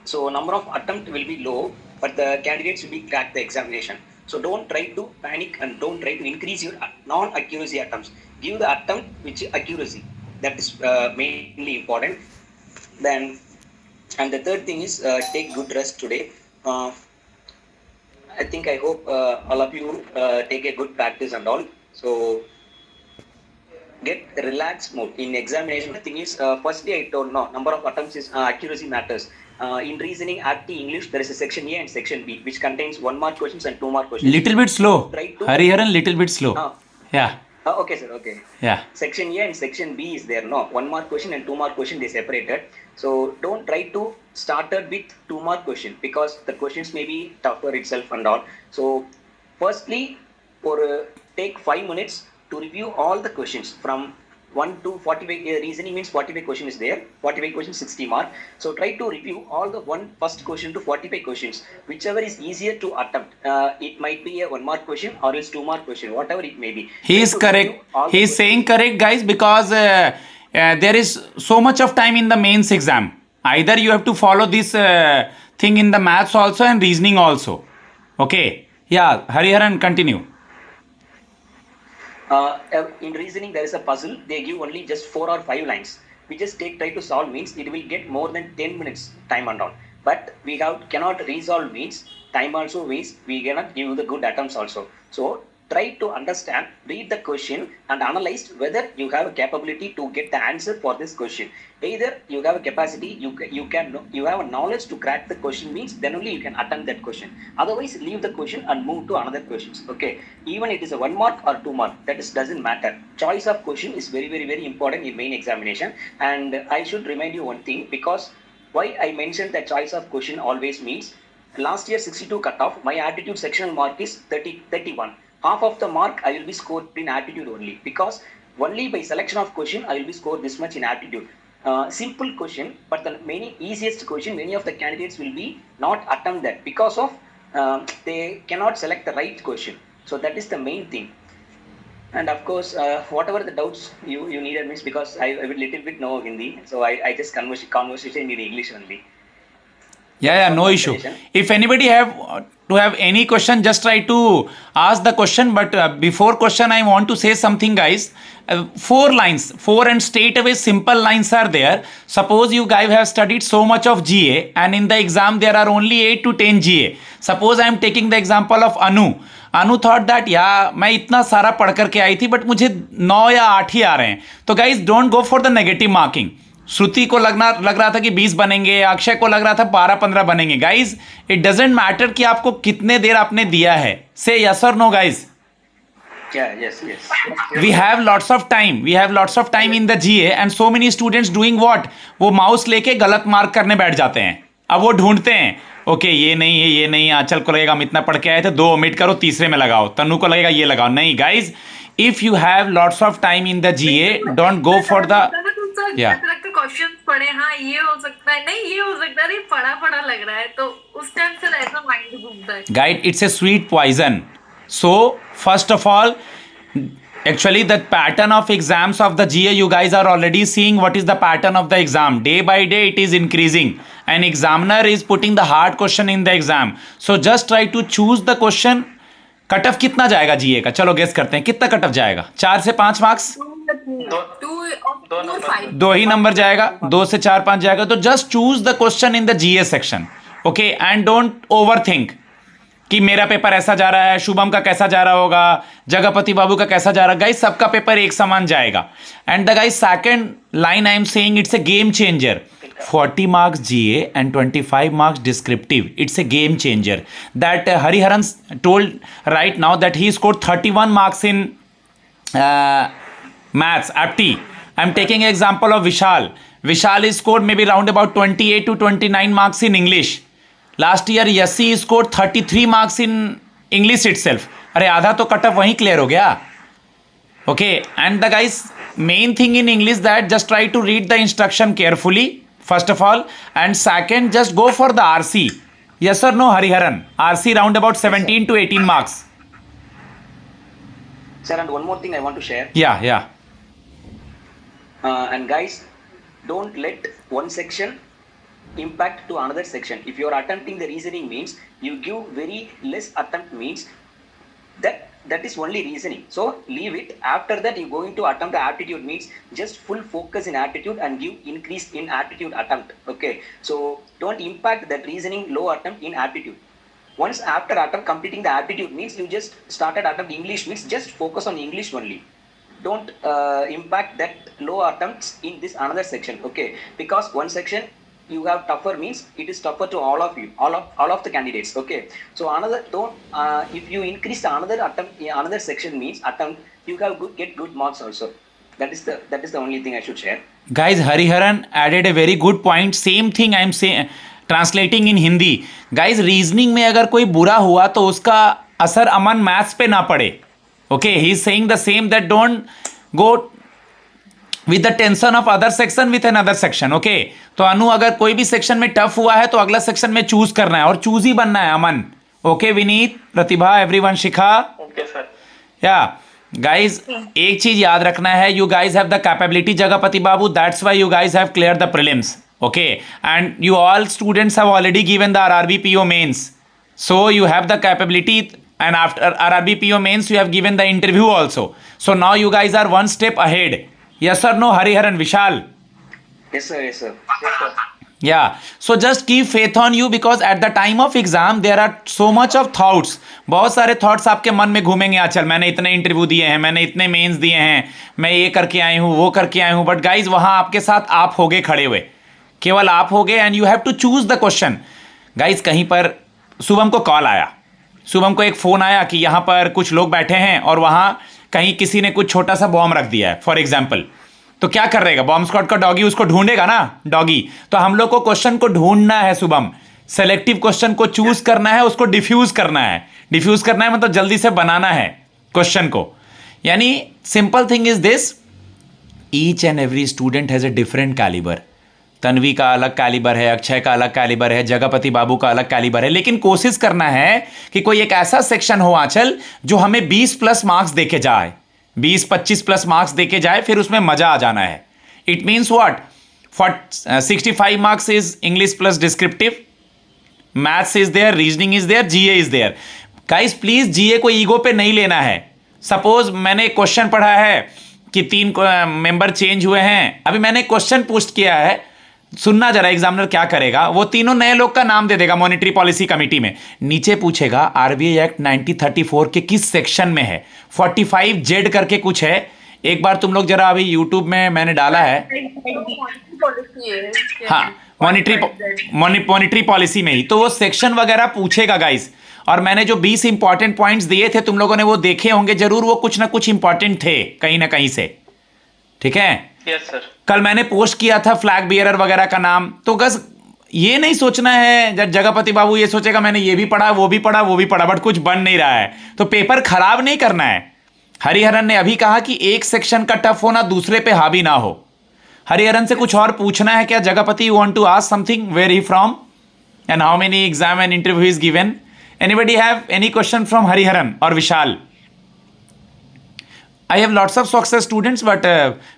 So number of attempt will be low, but the candidates will be crack the examination. So don't try to panic and don't try to increase your non-accuracy attempts. Give the attempt which accuracy. That is mainly important. Then, and the third thing is take good rest today. I hope all of you take a good practice and all. So get relaxed mode in examination. The thing is, firstly I told no number of attempts is accuracy matters. In reasoning, RT English, there is a section A and section B, which contains 1 mark questions and 2 mark questions. Little bit slow. Try to Hariharan, little bit slow. Yeah. Okay, sir. Okay. Yeah. Section A and section B is there. No, 1 mark question and 2 mark question they separated. So don't try to start it with 2 mark question because the questions may be tougher itself and all. So firstly, for take 5 minutes to review all the questions from 1 to 45. Reasoning means 45 question is there. 45 questions, 60 mark. So try to review all the first question to 45 questions, whichever is easier to attempt. It might be a 1 mark question or else 2 mark question, whatever it may be. He is correct. He is saying correct, guys, because there is so much of time in the mains exam. Either you have to follow this thing in the maths also and reasoning also. Okay. Yeah, Hariharan, continue. In reasoning, there is a puzzle. They give only just 4 or 5 lines. We just try to solve means it will get more than 10 minutes time and all. But we cannot resolve means time also waste. We cannot give the good attempts also. So try to understand, read the question and analyze whether you have a capability to get the answer for this question. Either you have a capacity, you have a knowledge to crack the question means then only you can attempt that question. Otherwise, leave the question and move to another questions. Okay, even it is a 1 mark or 2 mark, doesn't matter. Choice of question is very, very, very important in main examination. And I should remind you one thing, because why I mentioned that choice of question always means last year 62 cutoff, my aptitude sectional mark is 31. Half of the mark I will be scored in aptitude only, because only by selection of question I will be scored this much in aptitude. Simple question, but the easiest question, many of the candidates will be not attempt that because of they cannot select the right question. So that is the main thing. And of course, whatever the doubts you needed means, because I will little bit know Hindi, so I just conversation in English only. Yeah, no issue. If anybody have any question, just try to ask the question. But before question, I want to say something, guys. 4 lines, 4 and straight away simple lines are there. Suppose you guys have studied so much of GA and in the exam there are only 8 to 10 GA. Suppose I am taking the example of Anu thought that मैं इतना सारा पढ़ करके आई थी but मुझे 9 या 8 ही आ रहे हैं. तो guys don't go for the negative marking. Shruti को लग रहा था कि 20 बनेंगे, अक्षय को लग रहा था 12-15 बनेंगे. गाइज इट डजेंट मैटर कि आपको कितने देर आपने दिया है. से यस और no guys. Yes. We have lots of time. We have lots of time in the GA and so many students doing what? वो माउस लेके गलत मार्क करने बैठ जाते हैं. अब वो ढूंढते हैं, ओके ये नहीं है, ये नहीं. आंचल को लगेगा हम इतना पढ़ के आए थे, 2 ओमिट करो, तीसरे में लगाओ. तनु को लगेगा ये लगाओ. नहीं guys, if you have lots of time in the GA, don't go for the question पढ़े. हाँ ये हो सकता है, नहीं ये हो सकता है, पढ़ा लग रहा है, तो उस टाइम से ऐसा माइंड घूमता है. Guys, it's a sweet poison. So first of all, actually the pattern of exams of the GA, you guys are already seeing what is the pattern of the exam. Day by day it is increasing. An examiner is putting the hard question in the exam. So just try to choose the question. Cut off कितना जाएगा GA का? चलो guess करते हैं कितना cut off जाएगा. 4 से 5 marks, 2 ही number जाएगा. 2 से 4-5 जाएगा. तो just choose the question in the GA section. Okay, and don't over think कि मेरा पेपर ऐसा जा रहा है, शुभम का कैसा जा रहा होगा, जगपति बाबू का कैसा जा रहा है. गाइस सबका पेपर एक समान जाएगा. And the guys second line I am saying, it's a game changer. 40 marks GA and 25 marks descriptive. It's a game changer. That Hariharan told right now that he scored 31 marks in maths, apti. I'm taking an example of Vishal. Vishal is scored maybe round about 28 to 29 marks in English. Last year Yassi scored 33 marks in English itself. अरे आधा तो cut off वहीं clear हो गया. Okay, and the guys main thing in English that just try to read the instruction carefully first of all, and second just go for the RC. Yes or no, Hariharan? RC round about 17 to 18 marks. Sir, and one more thing I want to share. Yeah. And guys, don't let one section impact to another section. If you are attempting the reasoning means you give very less attempt means that is only reasoning. So leave it. After that you go into attempt aptitude means just full focus in aptitude and give increase in aptitude attempt. Okay, so don't impact that reasoning low attempt in aptitude. Once after attempt completing the aptitude means you just started attempt English means just focus on English only. Don't impact that low attempts in this another section. Okay, because one section you have tougher means it is tougher to all of you, all of the candidates. Okay, so another don't if you increase another attempt, another section means attempt, you have get good marks also. That is the only thing I should share. Guys, Hariharan added a very good point. Same thing I am saying, translating in Hindi. Guys, reasoning में अगर कोई बुरा हुआ तो उसका असर अमन maths पे ना पड़े. Okay, he is saying the same that don't go with the tension of other section with an other section. Okay, तो अनु अगर कोई भी सेक्शन में टफ हुआ है तो अगला सेक्शन में चूज करना है और चूज ही बनना है. Aman, okay, Vineet, Pratibha, everyone, Shikha. Okay sir. या गाइज, एक चीज याद रखना है, you guys have the capability Jagapati Babu, that's why you guys have clear the prelims. Okay, and you all students have already given the RRB PO mains, so you have the capability, and after RRB PO mains you have given the interview also, so now you guys are one step ahead. Yes or no, Hariharan, Vishal? Yes sir, yes sir. Yeah, so just keep faith on you because at the time of exam there are so much of thoughts. बहुत सारे thoughts आपके मन में घूमेंगे. आचल, मैंने इतने interview दिए हैं, मैंने इतने मेंस दिए हैं, मैं ये करके आई हूँ, वो करके आई हूँ, बट गाइज वहाँ आपके साथ आप होगे खड़े हुए, केवल आप हो गए, and you have to choose the question. Guys, कहीं पर शुभम को कॉल आया, शुभम को एक फ़ोन आया कि यहाँ पर कुछ लोग बैठे हैं और वहाँ कहीं किसी ने कुछ छोटा सा बॉम्ब रख दिया है फॉर एग्जाम्पल. तो क्या कर रहेगा बॉम्ब स्क्वाड का डॉगी? उसको ढूंढेगा ना डॉगी. तो हम लोग को क्वेश्चन को ढूंढना है शुभम, सेलेक्टिव क्वेश्चन को चूज करना है, उसको डिफ्यूज करना है. डिफ्यूज करना है मतलब जल्दी से बनाना है क्वेश्चन को. यानी simple thing is this, each and every student has a different calibre. Tanvi का अलग कैलिबर है, अक्षय का अलग कैलिबर है, जगपति बाबू का अलग कैलिबर है, लेकिन कोशिश करना है कि कोई एक ऐसा सेक्शन हो आंचल जो हमें 20+ मार्क्स देके जाए, 20-25+ मार्क्स देके जाए, फिर उसमें मजा आ जाना है. It means what, for 65 marks is English plus descriptive, maths is there, reasoning is there, GA is there. Guys please GA को ईगो पे नहीं लेना है. सपोज मैंने एक क्वेश्चन पढ़ा है कि 3 मेंबर चेंज हुए हैं, अभी मैंने क्वेश्चन पोस्ट किया है, सुनना जरा एग्जामिनर क्या करेगा. वो तीनों नए लोग का नाम दे देगा मॉनिटरी पॉलिसी कमेटी में, नीचे पूछेगा आरबीआई एक्ट 1934 के किस सेक्शन में है, 45Z करके कुछ है. एक बार तुम लोग जरा अभी यूट्यूब में मैंने डाला है, हाँ, मॉनिटरी पॉलिसी में ही तो वो सेक्शन वगैरह पूछेगा गाइस. और मैंने जो 20 इंपॉर्टेंट पॉइंट्स दिए थे, तुम लोगों ने वो देखे होंगे जरूर, वो कुछ ना कुछ इंपॉर्टेंट थे कहीं ना कहीं से. ठीक है? Yes sir. कल मैंने पोस्ट किया था फ्लैग बियरर वगैरह का नाम. तो बस ये नहीं सोचना है जगपति बाबू ये सोचेगा मैंने ये भी पढ़ा, वो भी पढ़ा, वो भी पढ़ा, बट कुछ बन नहीं रहा है, तो पेपर खराब नहीं करना है. हरिहरन ने अभी कहा कि एक सेक्शन का टफ होना दूसरे पे हावी ना हो. हरिहरन से कुछ और पूछना है क्या Jagapati? You want to ask something? Where he from and how many exam and interview is given? Anybody have any question from Hariharan और Vishal? I have lots of success students, but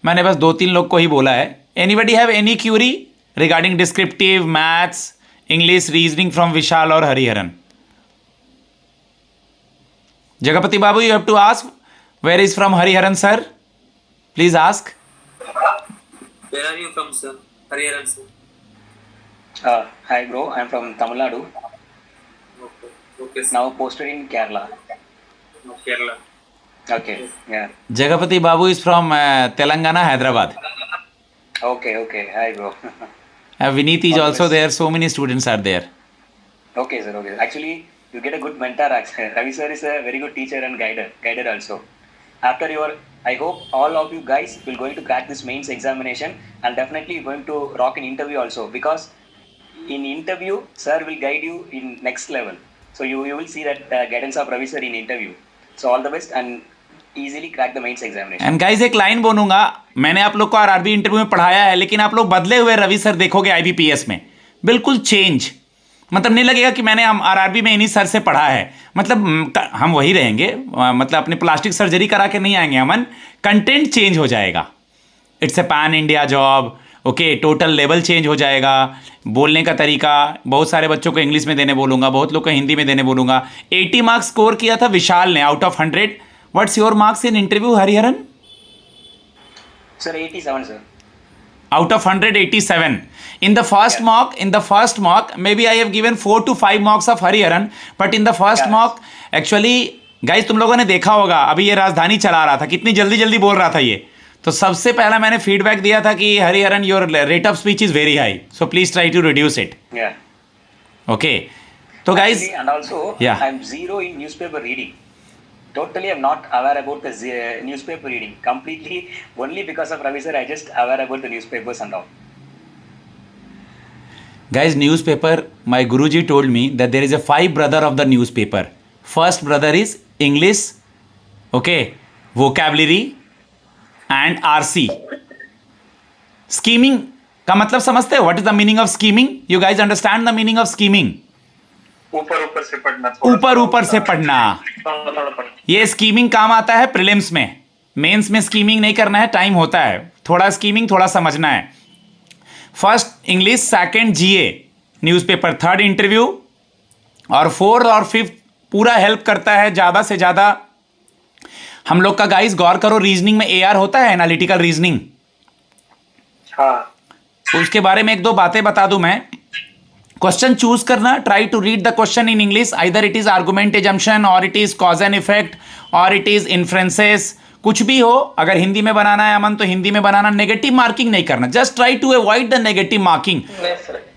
मैंने बस 2-3 लोग को ही बोला है. Anybody have any query regarding descriptive, maths, English, reasoning from Vishal और Hariharan? Jagapati Babu, you have to ask where is from Hariharan sir, please ask. Where are you from, sir? Hariharan, sir. Hi bro, I'm from Tamil Nadu. Okay. Okay, sir. Now posted in Kerala. No, Kerala. Okay, yeah. Jagapati Babu is from Telangana, Hyderabad. Okay. Hi bro. Vineet is also there. So many students are there. Okay sir, okay. Actually, you get a good mentor. Ravi sir is a very good teacher and guider also. After your, I hope all of you guys will going to crack this mains examination and definitely going to rock an interview also, because in interview sir will guide you in next level. So you will see that guidance of Ravi sir in interview. So all the best and easily crack the mains examination. And guys एक line बोलूंगा, मैंने आप लोग को RRB interview में पढ़ाया है, लेकिन आप लोग बदले हुए रवि सर देखोगे आईबीपीएस में, बिल्कुल चेंज. मतलब नहीं लगेगा कि मैंने हम आरआरबी में इन्हीं सर से पढ़ा है, मतलब हम वही रहेंगे, मतलब अपनी प्लास्टिक सर्जरी करा के नहीं आएंगे. अमन, कंटेंट चेंज हो जाएगा. It's a pan India job. Okay total level change हो जाएगा, बोलने का तरीका, बहुत सारे बच्चों को इंग्लिश में देने बोलूँगा, बहुत लोग को हिंदी में देने बोलूँगा। 80 मार्क्स स्कोर किया था विशाल ने out of 100। What's your marks in interview Hariharan? Sir, 87, sir. Out of 187 in the first mock maybe I have given 4 to 5 marks of Hariharan, but in the first Yes. mock actually guys तुम लोगों ने देखा होगा, अभी ये राजधानी चला रहा था, कितनी जल्दी जल्दी बोल रहा था ये, तो सबसे पहला मैंने फीडबैक दिया था कि Hariharan your rate of speech is very high, so please try to reduce it. Yeah. Okay तो guys Actually, and also, Yeah. I'm zero in newspaper reading. Totally, I'm not aware about the newspaper reading. Completely, only because of Ravi sir, I just aware about the newspapers and all. guys newspaper, my guruji told me that there is a 5 brother of the newspaper. First brother is English, okay, vocabulary and RC. Scheming का मतलब समझते हो? What is the meaning of scheming? You guys understand the meaning of scheming? ऊपर ऊपर से पढ़ना, ऊपर ऊपर से पढ़ना। थोड़ा पढ़ना। ये स्कीमिंग काम आता है प्रीलिम्स में, मेंस में स्कीमिंग नहीं करना है, टाइम होता है, थोड़ा स्कीमिंग थोड़ा समझना है। फर्स्ट इंग्लिश, सेकंड जीए न्यूज़पेपर, थर्ड इंटरव्यू, और फोर्थ और फिफ्थ पूरा हेल्प करता है ज़्यादा से ज़्यादा हम लोग का। गाइस गौर करो, रीजनिंग में एआर होता है, एनालिटिकल रीजनिंग, हाँ, उसके बारे में एक दो बातें बता दूं मैं। क्वेश्चन चूज करना, try to read the question in English, either it is argument assumption और it is cause and effect और इट इज इन्फ्रेंसेस, कुछ भी हो। अगर हिंदी में बनाना है अमन तो हिंदी में बनाना, नेगेटिव मार्किंग नहीं करना, just try to avoid the negative marking.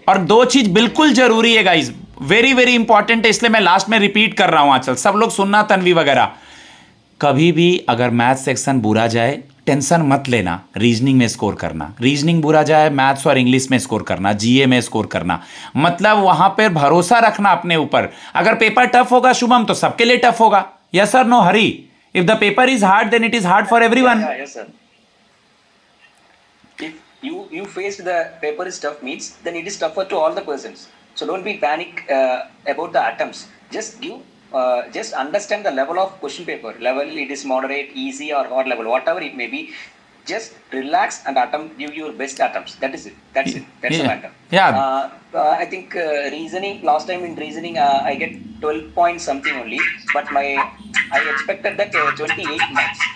और दो चीज बिल्कुल जरूरी है गाइज, वेरी वेरी इंपॉर्टेंट है, इसलिए मैं लास्ट में रिपीट कर रहा हूं। आजकल सब लोग सुनना, तन्वी वगैरह, कभी भी अगर मैथ सेक्शन बुरा जाए टेंशन मत लेना, रीजनिंग में स्कोर करना। रीजनिंग बुरा जाए मैथ्स और इंग्लिश में स्कोर करना, जीए में स्कोर करना, मतलब वहां पर भरोसा रखना अपने ऊपर। अगर पेपर टफ होगा शुभम तो सबके लिए टफ होगा, yes sir no Hari? If the paper is hard then it is hard for everyone. Yeah, yes, sir. If you faced the paper is tough means, then it is tougher to all the persons. So don't be panic about the attempts. Just give, just understand the level of question paper. Level, it is moderate, easy, or hard level, whatever it may be. Just relax and attempt. Give your best attempts. That is it. That's it. That's the Yeah. matter. Yeah. I think reasoning. Last time in reasoning, I get 12 points something only, but I expected that 28 marks.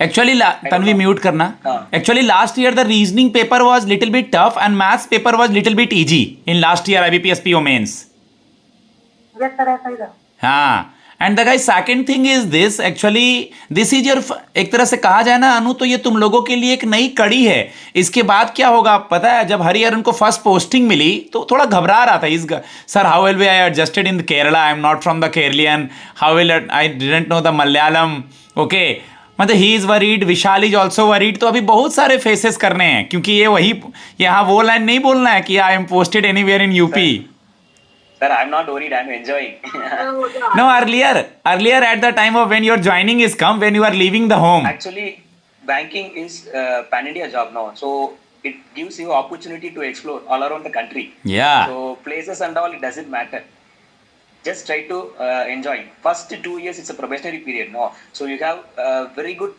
Actually Tanvi mute करना। हाँ। Actually last year the reasoning paper was little bit tough and maths paper was little bit easy in last year IBPS PO मेंस। हाँ, and the guys second thing is this, actually this is your, एक तरह से कहा जाए ना अनु, तो ये तुम लोगों के लिए एक नई कड़ी है। इसके बाद क्या होगा पता है? जब हरिहरन को फर्स्ट पोस्टिंग मिली तो थोड़ा घबरा रहा था, इस sir how will be I adjusted in Kerala, I am not from the Keralian, how will I didn't know the Malayalam, okay, मतलब he is worried, Vishal is also worried. तो अभी बहुत सारे फेसेस करने हैं, क्योंकि ये वही, यहाँ वो लाइन नहीं बोलना है कि I am posted anywhere in UP. Sir, I'm not worried. I'm enjoying. No, earlier at the time of when your joining is come, when you are leaving the home. Actually, banking is pan-India job now, so it gives you opportunity to explore all around the country. Yeah. So places and all, it doesn't matter. Just try to enjoy. First 2 years, it's a probationary period. No, so you have very good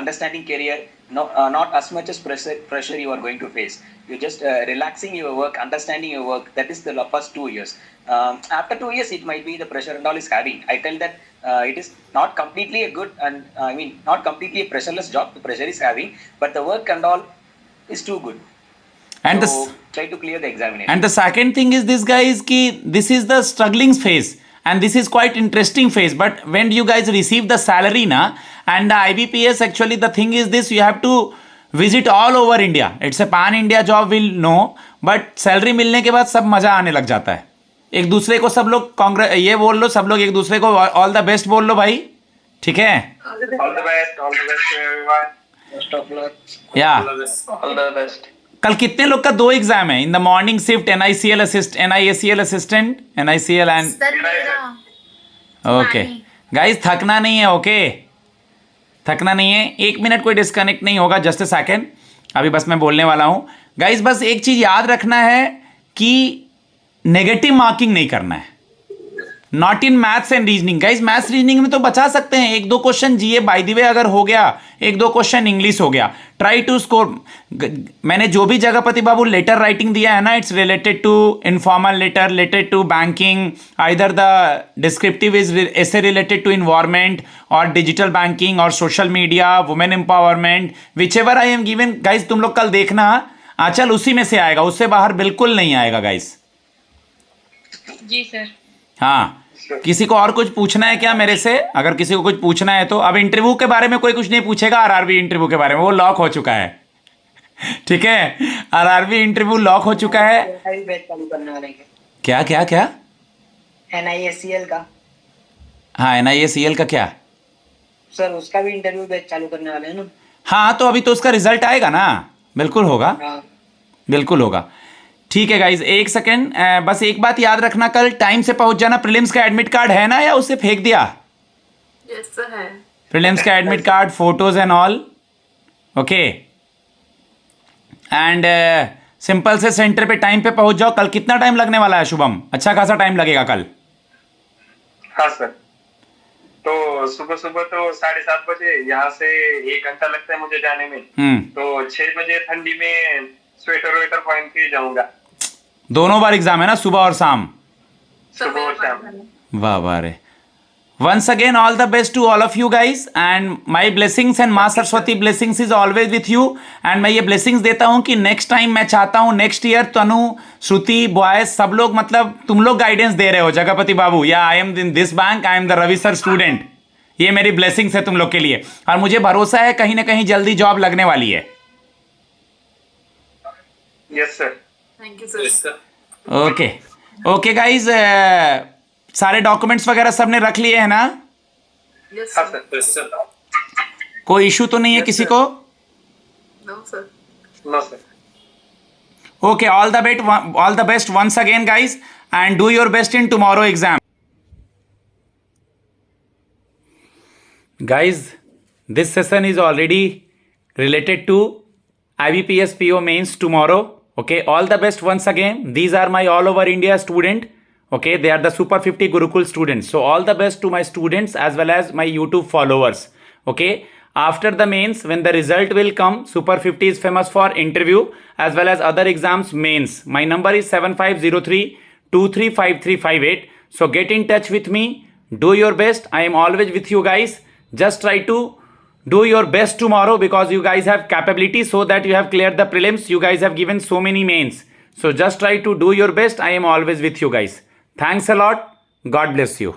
understanding career. No, not as much as pressure you are going to face. You're just relaxing your work, understanding your work. That is the first 2 years. After 2 years, it might be the pressure and all is having. I tell that it is not completely a good and not completely a pressureless job. The pressure is having, but the work and all is too good. And So try to clear the examination. And the second thing is this, guys, ki this is the struggling phase and this is quite interesting phase. But when you guys receive the salary na, and the IBPS, actually the thing is this, you have to visit all over India. It's a pan India job, we'll know, but salary मिलने के बाद सब मजा आने लग जाता है। एक दूसरे को सब लोग ये बोल लो, सब लोग एक दूसरे को ऑल द बेस्ट बोल लो भाई, ठीक है? all the best to everyone. Best of luck. या All the best. कल कितने लोग का 2 एग्जाम है? In the morning shift NICL assistant, NICL and sir मेरा ओके गाइस, थकना नहीं है, ओके, थकना नहीं है। 1 मिनट कोई डिस्कनेक्ट नहीं होगा, जस्ट अ सेकेंड, अभी बस मैं बोलने वाला हूं। गाइस बस एक चीज याद रखना है कि नेगेटिव मार्किंग नहीं करना है, not in maths and reasoning guys. Maths reasoning में तो बचा सकते हैं, एक दो question GA by the way अगर हो गया, एक दो क्वेश्चन इंग्लिश हो गया, ट्राई टू स्कोर। मैंने जो भी जगपति बाबू लेटर राइटिंग दिया है ना, it's related to informal letter, related to banking, either the descriptive is ऐसे रिलेटेड टू इन्वायरमेंट और डिजिटल बैंकिंग और social media, women empowerment, whichever I am given guys. तुम लोग कल देखना, आंचल उसी में से आएगा, उससे बाहर बिल्कुल नहीं आएगा गाइज। जी सर। हाँ, किसी को और कुछ पूछना है क्या मेरे से? अगर किसी को कुछ पूछना है तो अब इंटरव्यू के बारे में कोई कुछ नहीं पूछेगा, आरआरबी इंटरव्यू के बारे में, वो लॉक हो चुका है। ठीक है, आरआरबी इंटरव्यू लॉक हो चुका है। बैच चालू करने वाले हैं क्या क्या क्या? NISCL का। हाँ, NISCL का क्या? सर उसका भी इंटरव्यू बैच चालू करने वाले हैं ना। हाँ, तो अभी तो उसका रिजल्ट आएगा ना, बिल्कुल होगा, हाँ बिल्कुल होगा। ठीक है गाइज, एक सेकेंड, बस एक बात याद रखना, कल टाइम से पहुंच जाना। प्रीलिम्स का एडमिट कार्ड है ना, या उसे फेंक दिया? यस सर है। प्रीलिम्स का admit card, photos and all, okay. And simple से सेंटर पे टाइम पे पहुंच जाओ। कल कितना टाइम लगने वाला है शुभम? अच्छा खासा टाइम लगेगा कल। हाँ सर, तो सुबह सुबह तो 7:30 बजे यहाँ से 1 घंटा लगता है मुझे जाने में। तो 6 बजे ठंडी में स्वेटर वेटर पहन के जाऊंगा। दोनों बार एग्जाम है ना, सुबह और शाम? सुबह और शाम। वाह वाह रे। Once again all the best to all of you guys, and my blessings and Maa Saraswati blessings is always with you. And मैं ये ब्लेसिंग्स देता हूँ कि नेक्स्ट टाइम मैं चाहता हूँ नेक्स्ट ईयर तनु, श्रुति, बॉयज सब लोग, मतलब तुम लोग गाइडेंस दे रहे हो जगपति बाबू, या I am in this bank, I am the Ravi sir student. ये मेरी ब्लेसिंग्स है तुम लोग के लिए, और मुझे भरोसा है कहीं ना कहीं जल्दी जॉब लगने वाली है। Yes sir. Thank you yes sir. Sir. Okay okay guys, सारे डॉक्यूमेंट्स वगैरह सबने रख लिए हैं ना? यस हाँ सर। सर। Yes sir. कोई इशू तो नहीं है Yes, किसी sir. को? No sir. No sir. Okay, all the best once again, guys, and do your best in tomorrow exam. Guys, this session is already related to IBPS PO mains tomorrow. Okay, all the best once again. These are my all over India student. Okay, they are the Super 50 Gurukul students. So all the best to my students as well as my YouTube followers. Okay. After the mains, when the result will come, Super 50 is famous for interview as well as other exams mains. My number is 7503-235358. So get in touch with me. Do your best. I am always with you guys. Just try to do your best tomorrow because you guys have capability so that you have cleared the prelims. You guys have given so many mains. So just try to do your best. I am always with you guys. Thanks a lot. God bless you.